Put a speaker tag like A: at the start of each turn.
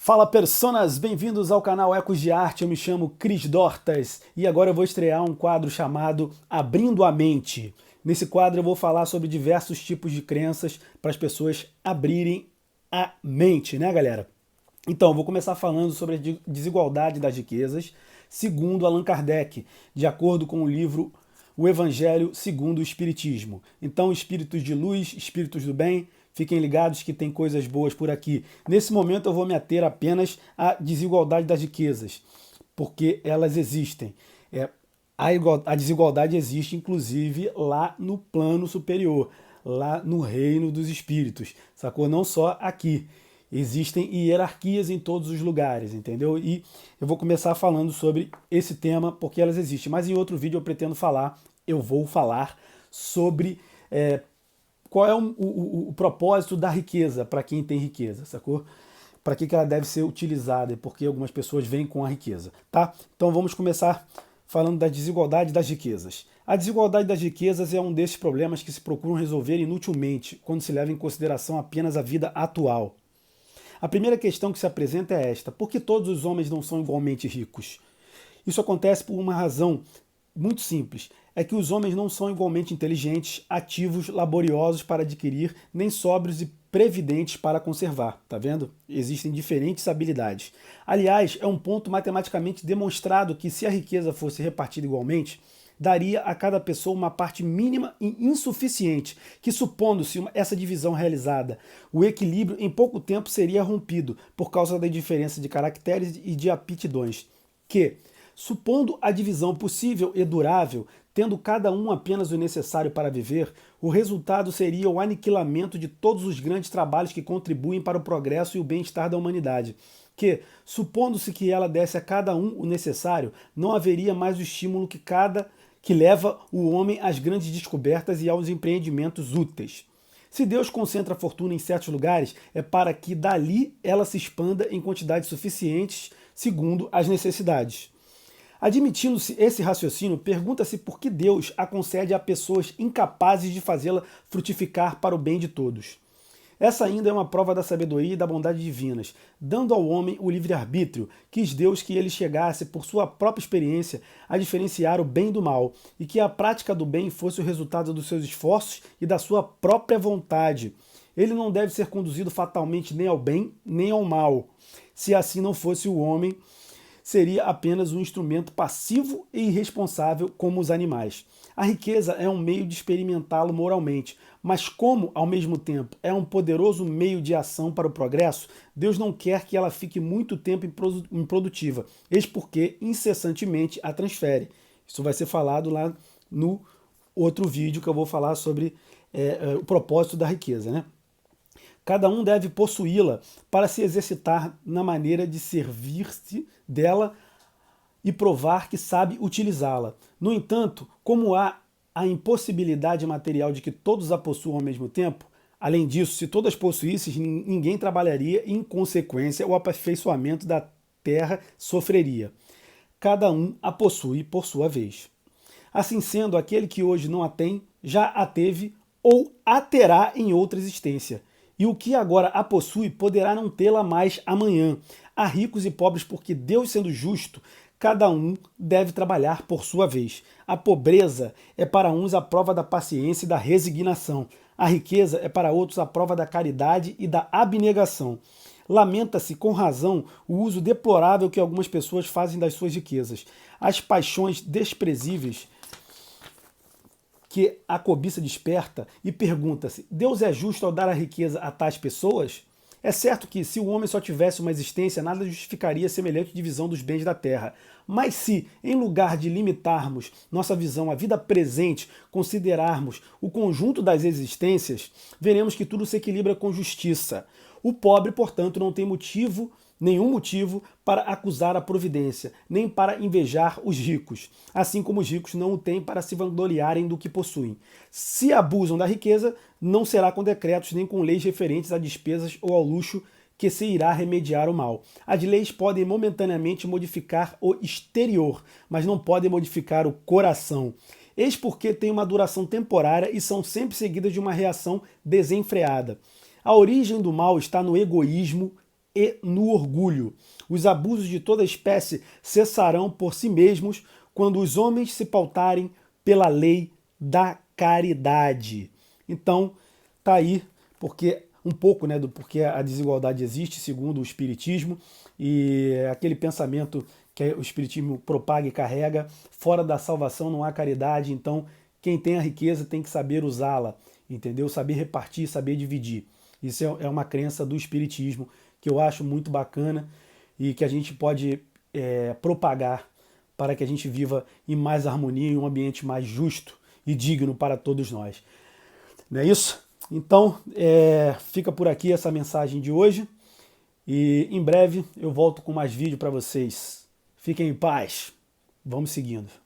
A: Fala personas, bem-vindos ao canal Ecos de Arte, eu me chamo Cris Dortas e agora eu vou estrear um quadro chamado Abrindo a Mente. Nesse quadro eu vou falar sobre diversos tipos de crenças para as pessoas abrirem a mente, né galera? Então, eu vou começar falando sobre a desigualdade das riquezas, segundo Allan Kardec, de acordo com o livro O Evangelho segundo o Espiritismo. Então, espíritos de luz, espíritos do bem, fiquem ligados que tem coisas boas por aqui. Nesse momento, eu vou me ater apenas à desigualdade das riquezas, porque elas existem. A desigualdade existe, inclusive, lá no plano superior, lá no reino dos espíritos, sacou? Não só aqui. Existem hierarquias em todos os lugares, entendeu? E eu vou começar falando sobre esse tema porque elas existem. Mas em outro vídeo eu vou falar sobre qual é o propósito da riqueza para quem tem riqueza, sacou? Para que ela deve ser utilizada e por que algumas pessoas vêm com a riqueza, tá? Então vamos começar falando da desigualdade das riquezas. A desigualdade das riquezas é um desses problemas que se procuram resolver inutilmente quando se leva em consideração apenas a vida atual. A primeira questão que se apresenta é esta: por que todos os homens não são igualmente ricos? Isso acontece por uma razão muito simples: é que os homens não são igualmente inteligentes, ativos, laboriosos para adquirir, nem sóbrios e previdentes para conservar. Tá vendo? Existem diferentes habilidades. Aliás, é um ponto matematicamente demonstrado que se a riqueza fosse repartida igualmente, daria a cada pessoa uma parte mínima e insuficiente, que supondo-se essa divisão realizada, o equilíbrio em pouco tempo seria rompido por causa da diferença de caracteres e de aptidões, que, supondo a divisão possível e durável, tendo cada um apenas o necessário para viver, o resultado seria o aniquilamento de todos os grandes trabalhos que contribuem para o progresso e o bem-estar da humanidade, que, supondo-se que ela desse a cada um o necessário, não haveria mais o estímulo que leva o homem às grandes descobertas e aos empreendimentos úteis. Se Deus concentra a fortuna em certos lugares, é para que dali ela se expanda em quantidades suficientes segundo as necessidades. Admitindo-se esse raciocínio, pergunta-se por que Deus a concede a pessoas incapazes de fazê-la frutificar para o bem de todos. Essa ainda é uma prova da sabedoria e da bondade divinas. Dando ao homem o livre-arbítrio, quis Deus que ele chegasse, por sua própria experiência, a diferenciar o bem do mal, e que a prática do bem fosse o resultado dos seus esforços e da sua própria vontade. Ele não deve ser conduzido fatalmente nem ao bem, nem ao mal. Se assim não fosse, o homem seria apenas um instrumento passivo e irresponsável como os animais. A riqueza é um meio de experimentá-lo moralmente, mas como, ao mesmo tempo, é um poderoso meio de ação para o progresso, Deus não quer que ela fique muito tempo improdutiva, eis porque incessantemente a transfere. Isso vai ser falado lá no outro vídeo que eu vou falar sobre o propósito da riqueza, né? Cada um deve possuí-la para se exercitar na maneira de servir-se dela e provar que sabe utilizá-la. No entanto, como há a impossibilidade material de que todos a possuam ao mesmo tempo, além disso, se todas possuíssem, ninguém trabalharia e, em consequência, o aperfeiçoamento da terra sofreria. Cada um a possui por sua vez. Assim sendo, aquele que hoje não a tem, já a teve ou a terá em outra existência. E o que agora a possui poderá não tê-la mais amanhã. Há ricos e pobres porque Deus, sendo justo, cada um deve trabalhar por sua vez. A pobreza é para uns a prova da paciência e da resignação. A riqueza é para outros a prova da caridade e da abnegação. Lamenta-se com razão o uso deplorável que algumas pessoas fazem das suas riquezas. As paixões desprezíveis que a cobiça desperta, e pergunta-se: Deus é justo ao dar a riqueza a tais pessoas? É certo que, se o homem só tivesse uma existência, nada justificaria semelhante divisão dos bens da terra. Mas se, em lugar de limitarmos nossa visão à vida presente, considerarmos o conjunto das existências, veremos que tudo se equilibra com justiça. O pobre, portanto, não tem nenhum motivo para acusar a providência, nem para invejar os ricos, assim como os ricos não o têm para se vangloriarem do que possuem. Se abusam da riqueza, não será com decretos nem com leis referentes a despesas ou ao luxo que se irá remediar o mal. As leis podem momentaneamente modificar o exterior, mas não podem modificar o coração. Eis porque têm uma duração temporária e são sempre seguidas de uma reação desenfreada. A origem do mal está no egoísmo e no orgulho. Os abusos de toda espécie cessarão por si mesmos quando os homens se pautarem pela lei da caridade. Então, tá aí porque um pouco, né, do porquê a desigualdade existe, segundo o Espiritismo, e aquele pensamento que o Espiritismo propaga e carrega: fora da salvação não há caridade, então quem tem a riqueza tem que saber usá-la, entendeu? Saber repartir, saber dividir. Isso é uma crença do Espiritismo que eu acho muito bacana e que a gente pode propagar para que a gente viva em mais harmonia, em um ambiente mais justo e digno para todos nós. Não é isso? Então, fica por aqui essa mensagem de hoje e em breve eu volto com mais vídeo para vocês. Fiquem em paz. Vamos seguindo.